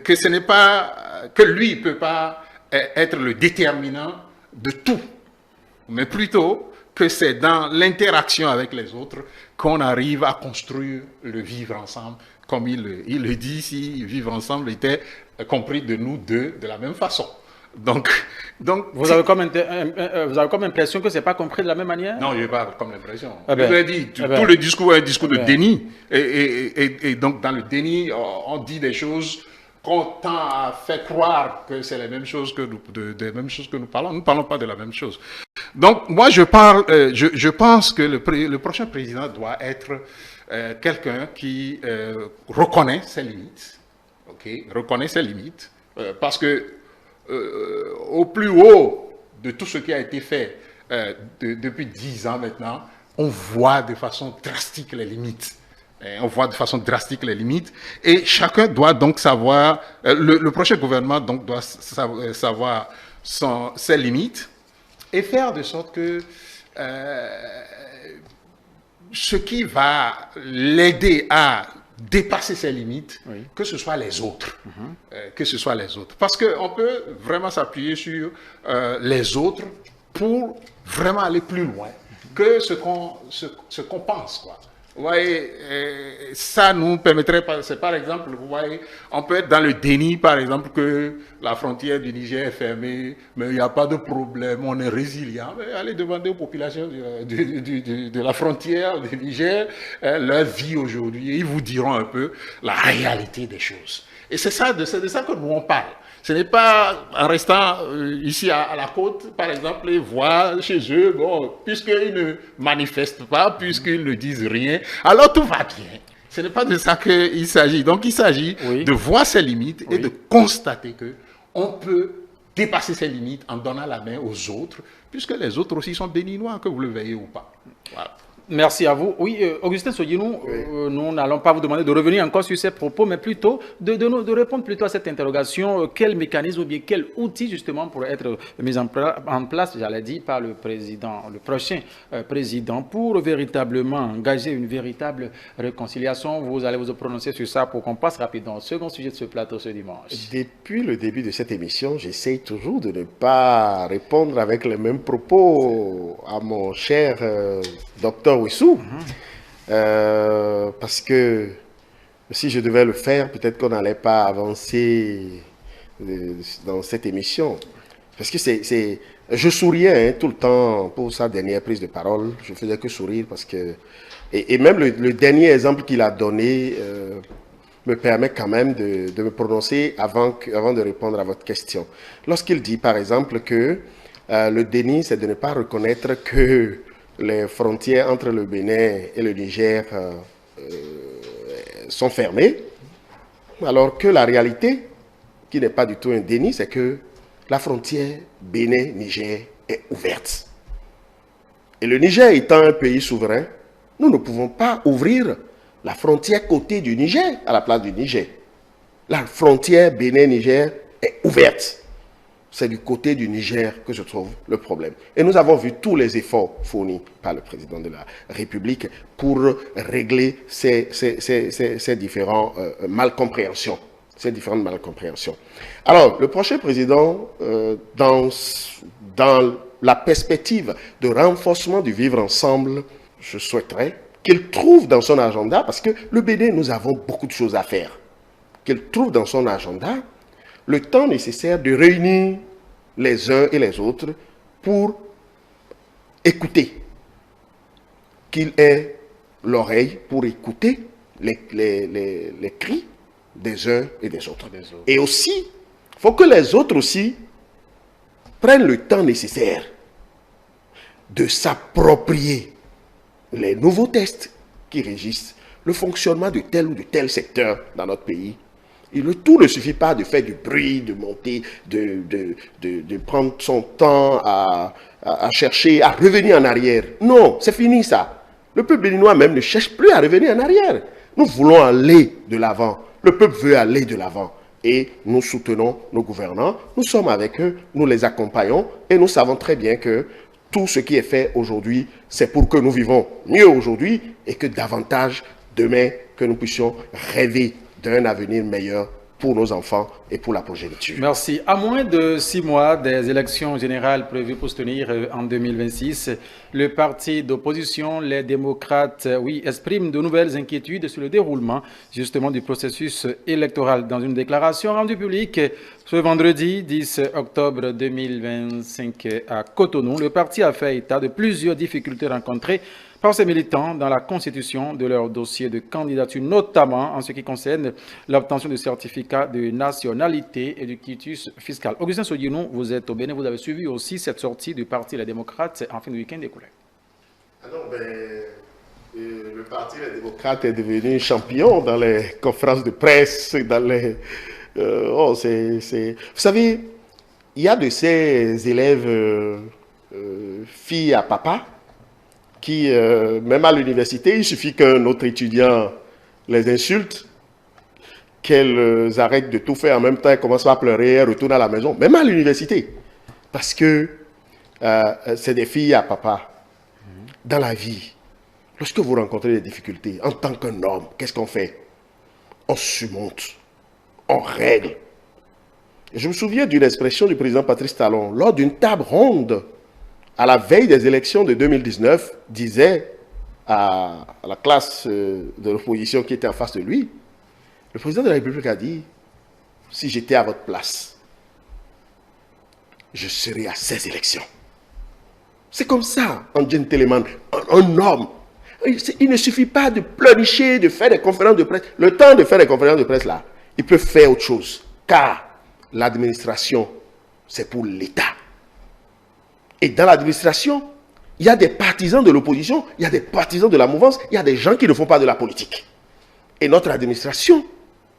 Que ce n'est pas... que lui ne peut pas être le déterminant de tout, mais plutôt que c'est dans l'interaction avec les autres qu'on arrive à construire le vivre ensemble, comme il le dit, si vivre ensemble était compris de nous deux de la même façon. Donc vous avez comme impression que ce n'est pas compris de la même manière? Non, je n'ai pas comme l'impression. Je vous ai dit, tout le discours est un discours de déni. Et donc, dans le déni, on dit des choses qu'on tend à faire croire que c'est les mêmes choses que nous parlons. Nous ne parlons pas de la même chose. Donc, moi, je pense que le prochain président doit être quelqu'un qui reconnaît ses limites. Reconnaît ses limites. Parce que au plus haut de tout ce qui a été fait depuis 10 ans maintenant, on voit de façon drastique les limites. On voit de façon drastique les limites. Et chacun doit donc savoir, le prochain gouvernement donc doit savoir ses limites et faire de sorte que ce qui va l'aider à dépasser ses limites, oui, que ce soit les autres. Que ce soit les autres. Parce qu'on peut vraiment s'appuyer sur les autres pour vraiment aller plus loin que ce qu'on pense, quoi. Vous voyez, ça nous permettrait, c'est par exemple, vous voyez, on peut être dans le déni, par exemple, que la frontière du Niger est fermée, mais il n'y a pas de problème, on est résilient. Mais allez demander aux populations de la frontière du Niger leur vie aujourd'hui, et ils vous diront un peu la réalité des choses. Et c'est de ça que nous on parle. Ce n'est pas en restant ici à la côte, par exemple, et voir chez eux, bon, puisqu'ils ne manifestent pas, puisqu'ils ne disent rien, alors tout va bien. Ce n'est pas de ça qu'il s'agit. Donc il s'agit, oui, de voir ses limites, oui, et de constater qu'on peut dépasser ses limites en donnant la main aux autres, puisque les autres aussi sont béninois, que vous le veuillez ou pas. Voilà. Merci à vous. Oui, Augustin Sodinou, oui, nous n'allons pas vous demander de revenir encore sur ces propos, mais plutôt de répondre plutôt à cette interrogation. Quel mécanisme ou bien quel outil justement pourrait être mis en place, j'allais dire, par le prochain président, pour véritablement engager une véritable réconciliation? Vous allez vous prononcer sur ça pour qu'on passe rapidement au second sujet de ce plateau ce dimanche. Depuis le début de cette émission, j'essaye toujours de ne pas répondre avec les mêmes propos à mon cher docteur Ouesso, parce que si je devais le faire, peut-être qu'on n'allait pas avancer dans cette émission. Parce que je souriais tout le temps pour sa dernière prise de parole. Je faisais que sourire parce que... Et même le dernier exemple qu'il a donné me permet quand même de me prononcer avant de répondre à votre question. Lorsqu'il dit, par exemple, que le déni, c'est de ne pas reconnaître que les frontières entre le Bénin et le Niger sont fermées, alors que la réalité, qui n'est pas du tout un déni, c'est que la frontière Bénin-Niger est ouverte. Et le Niger étant un pays souverain, nous ne pouvons pas ouvrir la frontière côté du Niger à la place du Niger. La frontière Bénin-Niger est ouverte. c'est du côté du Niger que se trouve le problème. Et nous avons vu tous les efforts fournis par le président de la République pour régler ces différentes malcompréhensions. Alors, le prochain président, dans la perspective de renforcement du vivre ensemble, je souhaiterais qu'il trouve dans son agenda, parce que le Bénin, nous avons beaucoup de choses à faire, qu'il trouve dans son agenda le temps nécessaire de réunir les uns et les autres pour écouter, qu'il ait l'oreille pour écouter les cris des uns et des autres. Et aussi, il faut que les autres aussi prennent le temps nécessaire de s'approprier les nouveaux tests qui régissent le fonctionnement de tel ou de tel secteur dans notre pays. Et le tout ne suffit pas de faire du bruit, de monter, de prendre son temps à chercher, à revenir en arrière. Non, c'est fini ça. Le peuple béninois même ne cherche plus à revenir en arrière. Nous voulons aller de l'avant. Le peuple veut aller de l'avant. Et nous soutenons nos gouvernants. Nous sommes avec eux, nous les accompagnons. Et nous savons très bien que tout ce qui est fait aujourd'hui, c'est pour que nous vivons mieux aujourd'hui et que davantage demain, que nous puissions rêver d'un avenir meilleur pour nos enfants et pour la progéniture. Merci. À moins de 6 mois des élections générales prévues pour se tenir en 2026, le parti d'opposition, les démocrates, exprime de nouvelles inquiétudes sur le déroulement justement du processus électoral. Dans une déclaration rendue publique ce vendredi 10 octobre 2025 à Cotonou, le parti a fait état de plusieurs difficultés rencontrées par ses militants dans la constitution de leur dossier de candidature, notamment en ce qui concerne l'obtention du certificat de nationalité et du quitus fiscal. Augustin Sodinou, vous êtes au Bénin, vous avez suivi aussi cette sortie du Parti Les Démocrates en fin de week-end écoulé. Le Parti Les Démocrates est devenu champion dans les conférences de presse, dans les... Vous savez, il y a de ces élèves filles à papa, qui, même à l'université, il suffit qu'un autre étudiant les insulte, qu'elles arrêtent de tout faire en même temps, elles commencent à pleurer, elles retournent à la maison, même à l'université. Parce que c'est des filles à papa. Dans la vie, lorsque vous rencontrez des difficultés, en tant qu'un homme, qu'est-ce qu'on fait? On surmonte, on règle. Et je me souviens d'une expression du président Patrice Talon, lors d'une table ronde, à la veille des élections de 2019, disait à la classe de l'opposition qui était en face de lui, le président de la République a dit, si j'étais à votre place, je serais à ces élections. C'est comme ça, un gentleman, un homme. Il ne suffit pas de pleurnicher, de faire des conférences de presse. Le temps de faire des conférences de presse, là, il peut faire autre chose. Car l'administration, c'est pour l'État. Et dans l'administration, il y a des partisans de l'opposition, il y a des partisans de la mouvance, il y a des gens qui ne font pas de la politique. Et notre administration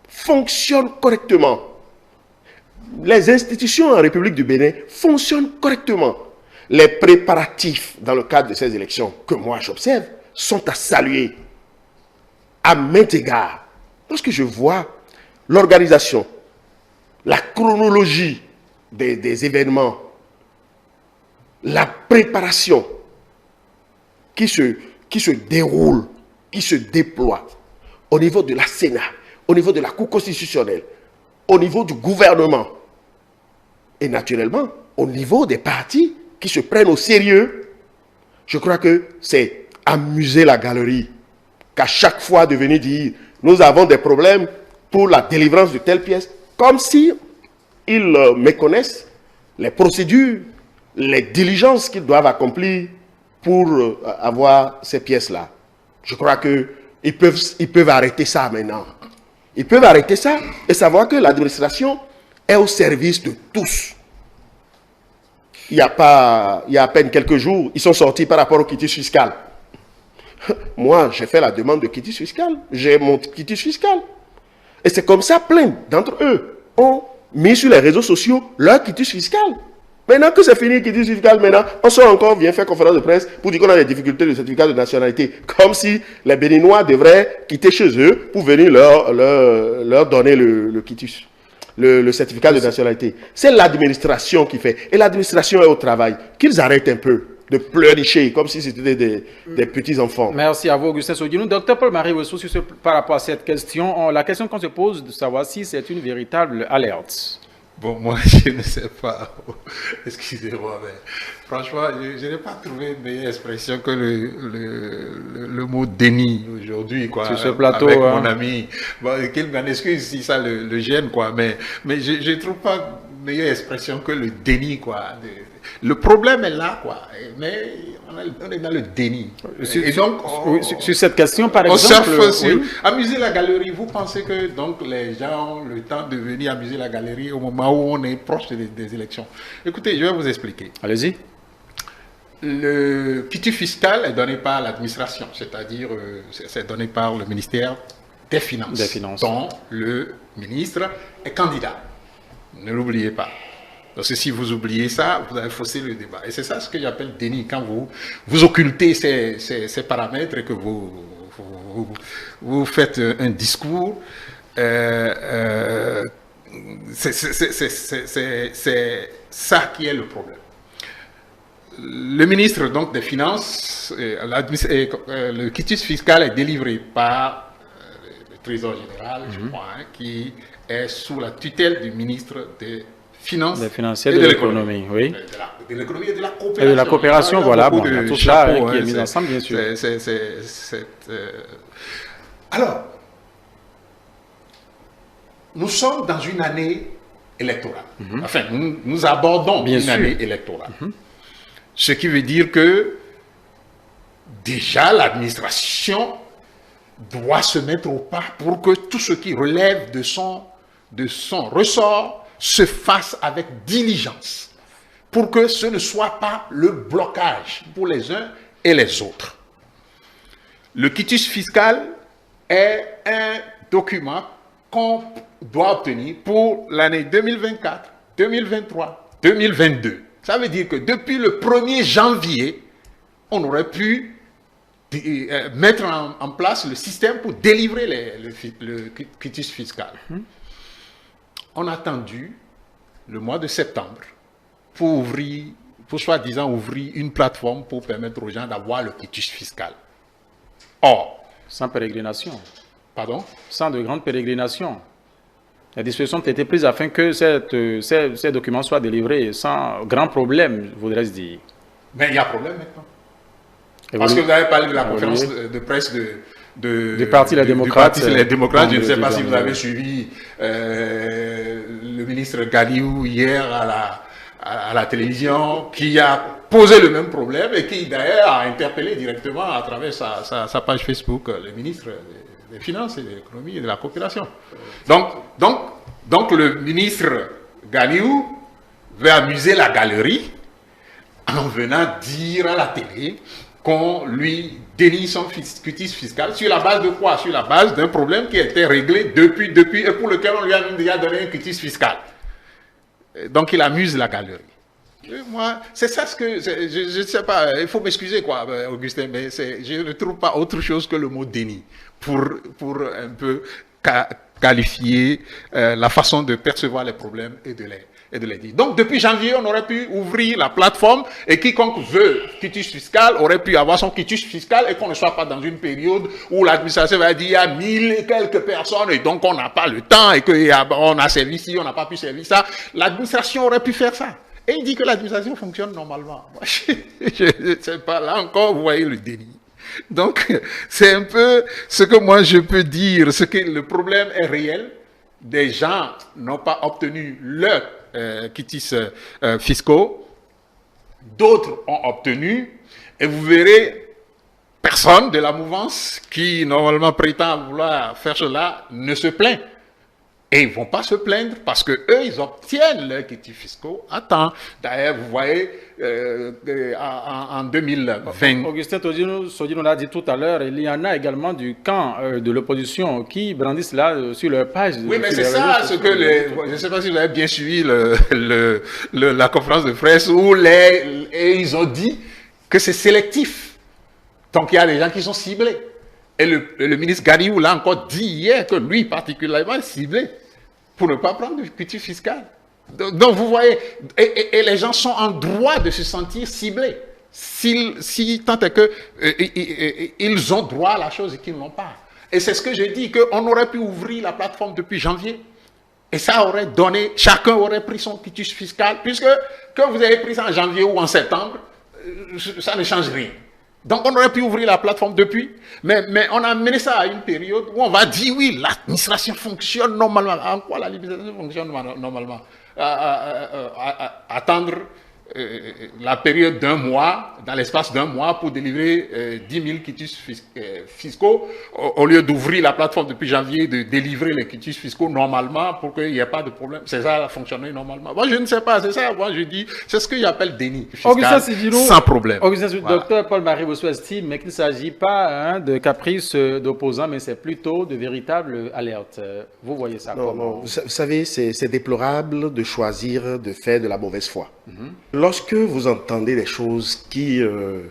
fonctionne correctement. Les institutions en République du Bénin fonctionnent correctement. Les préparatifs dans le cadre de ces élections que moi j'observe sont à saluer à maints égards. Lorsque je vois l'organisation, la chronologie des événements, la préparation qui se déroule, qui se déploie au niveau de la Sénat, au niveau de la Cour constitutionnelle, au niveau du gouvernement et naturellement au niveau des partis qui se prennent au sérieux, je crois que c'est amuser la galerie qu'à chaque fois de venir dire nous avons des problèmes pour la délivrance de telle pièce, comme si ils méconnaissent les procédures, les diligences qu'ils doivent accomplir pour avoir ces pièces-là. Je crois qu'ils peuvent arrêter ça maintenant. Ils peuvent arrêter ça et savoir que l'administration est au service de tous. Il y a à peine quelques jours, ils sont sortis par rapport au quitus fiscal. Moi, j'ai fait la demande de quitus fiscal. J'ai mon quitus fiscal. Et c'est comme ça, plein d'entre eux ont mis sur les réseaux sociaux leur quitus fiscal. Maintenant que c'est fini le quitus fiscal, maintenant, on sort encore, vient faire conférence de presse pour dire qu'on a des difficultés de certificat de nationalité. Comme si les Béninois devraient quitter chez eux pour venir leur donner le quitus. le certificat de nationalité. C'est l'administration qui fait. Et l'administration est au travail. Qu'ils arrêtent un peu de pleurnicher comme si c'était des petits-enfants. Merci à vous, Augustin Sodinou. Docteur Paul-Marie Wessou, par rapport à cette question, la question qu'on se pose de savoir si c'est une véritable alerte. Bon, moi, je ne sais pas. Excusez-moi, mais franchement, je n'ai pas trouvé une meilleure expression que le mot déni aujourd'hui, quoi. Sur ce plateau, avec mon ami. Bon, qu'il m'en excuse si ça le gêne, quoi. Mais je ne trouve pas une meilleure expression que le déni, quoi. Le problème est là, quoi. Mais on est dans le déni. Et donc, sur cette question, par exemple, surfe sur amuser la galerie. Vous pensez que donc les gens ont le temps de venir amuser la galerie au moment où on est proche des élections? Écoutez, je vais vous expliquer. Allez-y. Le quitus fiscal est donné par l'administration, c'est-à-dire c'est donné par le ministère des Finances, dont le ministre est candidat. Ne l'oubliez pas. Parce que si vous oubliez ça, vous avez faussé le débat. Et c'est ça ce que j'appelle déni, quand vous occultez ces paramètres et que vous faites un discours. C'est ça qui est le problème. Le ministre donc des Finances, le quitus fiscal est délivré par le Trésor général, je crois, qui est sous la tutelle du ministre des Finances et de l'économie, oui. De l'économie et de la coopération. Et de la coopération, voilà, bon, il y a tout ça qui est mis ensemble, bien sûr. Alors, nous sommes dans une année électorale. Enfin, nous abordons une année électorale. Ce qui veut dire que déjà l'administration doit se mettre au pas pour que tout ce qui relève de son ressort se fasse avec diligence, pour que ce ne soit pas le blocage pour les uns et les autres. Le quitus fiscal est un document qu'on doit obtenir pour l'année 2024, 2023, 2022. Ça veut dire que depuis le 1er janvier, on aurait pu mettre en place le système pour délivrer le quitus fiscal. On a attendu le mois de septembre pour soi-disant ouvrir une plateforme pour permettre aux gens d'avoir le quitus fiscal. Or, sans pérégrination. Pardon? Sans de grandes pérégrinations. Les dispositions ont été prises afin que ces documents soient délivrés sans grand problème, voudrais-je dire. Mais il y a problème maintenant. Parce que vous avez parlé de la conférence de presse du Parti Les Démocrates. Je ne sais pas si vous avez suivi le ministre Ganiou hier à la télévision, qui a posé le même problème et qui d'ailleurs a interpellé directement à travers sa page Facebook le ministre des Finances et de l'économie et de la coopération. Donc le ministre Ganiou veut amuser la galerie en venant dire à la télé qu'on lui dénie son quitus fiscal. Sur la base de quoi? Sur la base d'un problème qui a été réglé depuis et pour lequel on lui a même déjà donné un quitus fiscal. Donc il amuse la galerie. Et moi, c'est ça ce que... Je ne sais pas, il faut m'excuser quoi, Augustin, mais je ne trouve pas autre chose que le mot déni pour un peu qualifier la façon de percevoir les problèmes et de les dire. Donc, depuis janvier, on aurait pu ouvrir la plateforme et quiconque veut quitus fiscal aurait pu avoir son quitus fiscal et qu'on ne soit pas dans une période où l'administration va dire il y a 1000 et quelques personnes et donc on n'a pas le temps et qu'on a servi ci, on n'a pas pu servir ça. L'administration aurait pu faire ça. Et il dit que l'administration fonctionne normalement. Moi, je ne sais pas, là encore, vous voyez le déni. Donc, c'est un peu ce que moi je peux dire, ce que le problème est réel. Des gens n'ont pas obtenu leur quitus fiscaux, d'autres ont obtenu, et vous verrez, personne de la mouvance qui normalement prétend vouloir faire cela ne se plaint. Et ils ne vont pas se plaindre parce qu'eux, ils obtiennent leurs quitus fiscaux à temps. D'ailleurs, vous voyez, en 2020... Augustin Sodinou l'a dit tout à l'heure, il y en a également du camp de l'opposition qui brandissent là sur leur page. Oui, mais c'est ça ce que je ne sais pas si vous avez bien suivi la conférence de presse où ils ont dit que c'est sélectif. Donc, il y a des gens qui sont ciblés. Et le ministre Ganiou l'a encore dit hier que lui, particulièrement, est ciblé. pour ne pas prendre de quitus fiscal. Donc vous voyez, et les gens sont en droit de se sentir ciblés, si tant est que ils ont droit à la chose et qu'ils ne l'ont pas. Et c'est ce que je dis, qu'on aurait pu ouvrir la plateforme depuis janvier, et ça aurait donné, chacun aurait pris son quitus fiscal, puisque que vous avez pris ça en janvier ou en septembre, ça ne change rien. Donc on aurait pu ouvrir la plateforme depuis, mais on a mené ça à une période où on va dire oui, l'administration fonctionne normalement. En quoi l'administration fonctionne normalement? Attendre la période d'un mois, dans l'espace d'un mois, pour délivrer 10 000 quitus fiscaux, au lieu d'ouvrir la plateforme depuis janvier, de délivrer les quitus fiscaux normalement pour qu'il n'y ait pas de problème. C'est ça, fonctionner normalement. Moi, je ne sais pas, c'est ça, moi, je dis, c'est ce qu'il appelle déni fiscal, sans problème. Docteur Paul-Marie Wessou estime qu'il ne s'agit pas de caprices d'opposants, mais c'est plutôt de véritables alertes. Vous voyez ça comment? Non, vous savez, c'est déplorable de choisir de faire de la mauvaise foi. Lorsque vous entendez des choses qui ne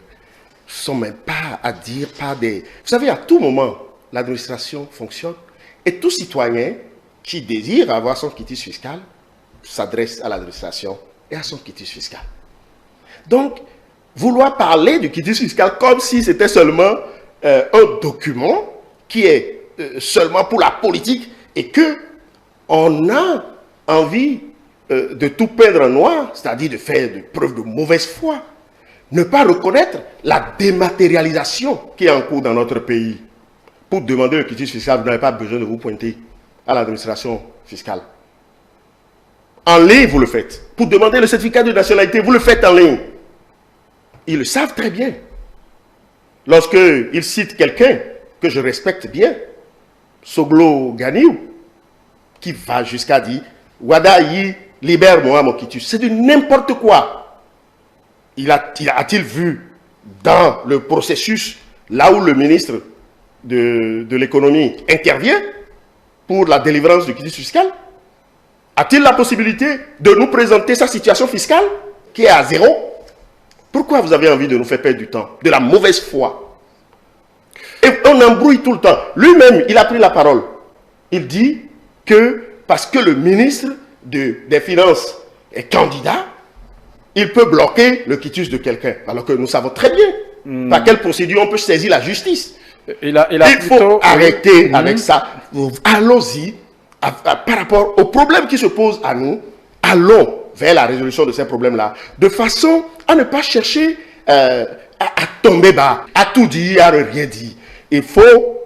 sont même pas à dire par des... Vous savez, à tout moment, l'administration fonctionne et tout citoyen qui désire avoir son quitus fiscal s'adresse à l'administration et à son quitus fiscal. Donc, vouloir parler du quitus fiscal comme si c'était seulement un document qui est seulement pour la politique et que on a envie de tout peindre en noir, c'est-à-dire de faire de preuves de mauvaise foi, ne pas reconnaître la dématérialisation qui est en cours dans notre pays. Pour demander le quitus fiscal, vous n'avez pas besoin de vous pointer à l'administration fiscale. En ligne, vous le faites. Pour demander le certificat de nationalité, vous le faites en ligne. Ils le savent très bien. Lorsqu'ils citent quelqu'un que je respecte bien, Soglo Ganiou, qui va jusqu'à dire « Wadaï, libère-moi mon quitus ». C'est du n'importe quoi. A-t-il vu dans le processus, là où le ministre de l'économie intervient pour la délivrance du quitus fiscal? A-t-il la possibilité de nous présenter sa situation fiscale qui est à zéro? Pourquoi vous avez envie de nous faire perdre du temps? De la mauvaise foi. Et on embrouille tout le temps. Lui-même, il a pris la parole. Il dit que parce que le ministre des Finances est candidat, il peut bloquer le quitus de quelqu'un. Alors que nous savons très bien par quelle procédure on peut saisir la justice. Il faut arrêter avec ça. Allons-y par rapport aux problèmes qui se posent à nous. Allons vers la résolution de ces problèmes-là, de façon à ne pas chercher à tomber bas, à tout dire, à ne rien dire. Il faut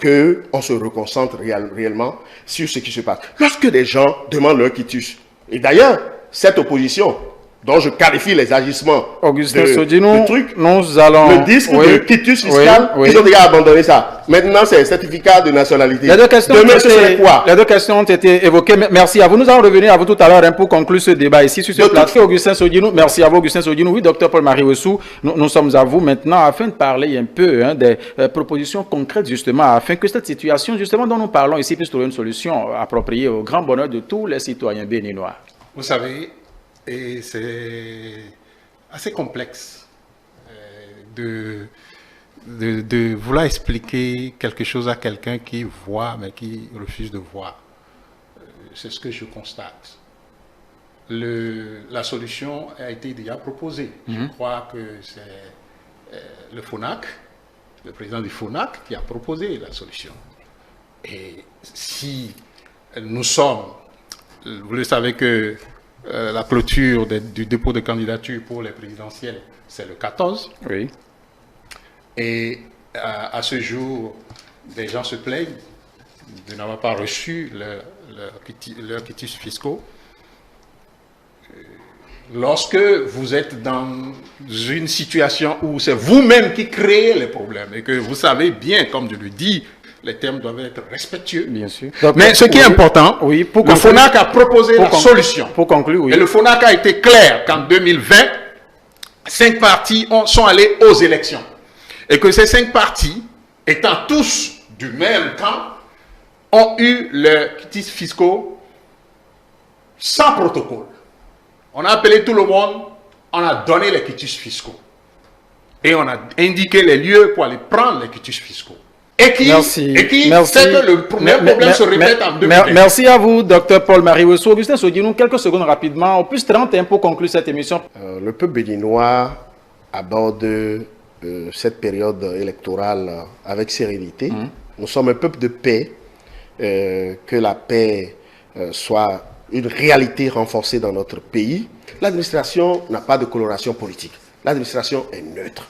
qu'on se reconcentre réellement sur ce qui se passe. Lorsque des gens demandent leur quitus, et d'ailleurs, cette opposition, dont je qualifie les agissements Augustin de Sodinou, truc, nous allons... le disque de quitus fiscal, ils ont déjà abandonné ça. Maintenant, c'est certificat de nationalité. Demain, ce serait quoi? Les deux questions ont été évoquées. Merci à vous. Nous allons revenir à vous tout à l'heure pour conclure ce débat ici sur ce plateau. Augustin Sodinou, merci à vous, Augustin Sodinou. Oui, docteur Paul-Marie Wessou, nous sommes à vous maintenant afin de parler un peu des propositions concrètes, justement, afin que cette situation, justement, dont nous parlons ici, puisse trouver une solution appropriée au grand bonheur de tous les citoyens béninois. Vous savez, et c'est assez complexe de vouloir expliquer quelque chose à quelqu'un qui voit mais qui refuse de voir. C'est ce que je constate. La solution a été déjà proposée. Je crois que c'est le FONAC, le président du FONAC, qui a proposé la solution. Et si nous sommes, vous le savez que la clôture du dépôt de candidature pour les présidentielles, c'est le 14. Oui. Et à ce jour, des gens se plaignent de n'avoir pas reçu leurs quitus fiscaux. Lorsque vous êtes dans une situation où c'est vous-même qui créez les problèmes et que vous savez bien, comme je le dis, les termes doivent être respectueux. Bien sûr. Donc, mais ce qui est important, le FONAC a proposé la solution. Pour conclure, oui. Et le FONAC a été clair qu'en 2020, 5 partis sont allés aux élections. Et que ces 5 partis, étant tous du même camp, ont eu leurs quitus fiscaux sans protocole. On a appelé tout le monde, on a donné les quitus fiscaux. Et on a indiqué les lieux pour aller prendre les quitus fiscaux. et qui fait que le même problème se répète en 2020. Merci à vous, Dr Paul-Marie Ouesso. Augustin Sodinou, quelques secondes rapidement, au plus 31 pour conclure cette émission. Le peuple béninois aborde cette période électorale avec sérénité. Nous sommes un peuple de paix, que la paix soit une réalité renforcée dans notre pays. L'administration n'a pas de coloration politique. L'administration est neutre.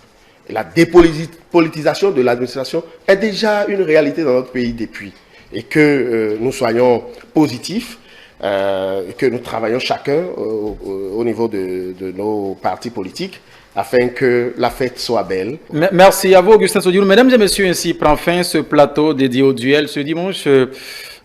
La dépolitisation de l'administration est déjà une réalité dans notre pays depuis. Et que nous soyons positifs, que nous travaillons chacun au niveau de nos partis politiques afin que la fête soit belle. Merci à vous, Augustin Sodinou. Mesdames et messieurs, ainsi prend fin ce plateau dédié au duel ce dimanche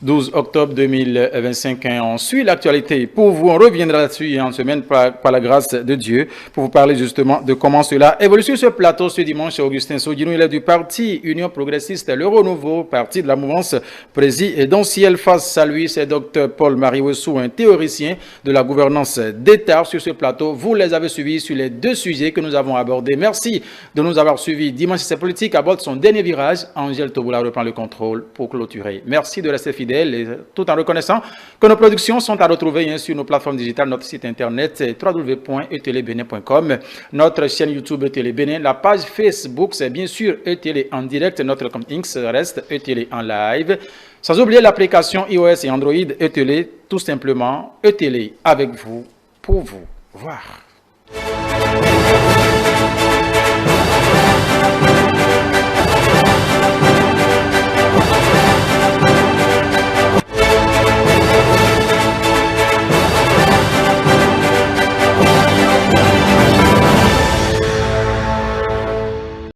12 octobre 2025. On suit l'actualité. Pour vous, on reviendra là-dessus en semaine par la grâce de Dieu pour vous parler justement de comment cela évolue sur ce plateau ce dimanche. Augustin Sodinou, il est du parti Union Progressiste, le Renouveau, parti de la mouvance présidentielle. Face à lui, c'est Dr Paul-Marie Ouesso, un théoricien de la gouvernance d'État sur ce plateau. Vous les avez suivis sur les deux sujets que nous avons abordés. Merci de nous avoir suivis. Dimanche, c'est politique aborde son dernier virage. Angèle Toboula reprend le contrôle pour clôturer. Merci de rester fidèle. Et tout en reconnaissant que nos productions sont à retrouver sur nos plateformes digitales, notre site internet www.etelebenin.com, notre chaîne YouTube ETélé Bénin, la page Facebook, c'est bien sûr ETélé en direct, notre compte X reste ETélé en live, sans oublier l'application iOS et Android ETélé, tout simplement ETélé avec vous, pour vous voir.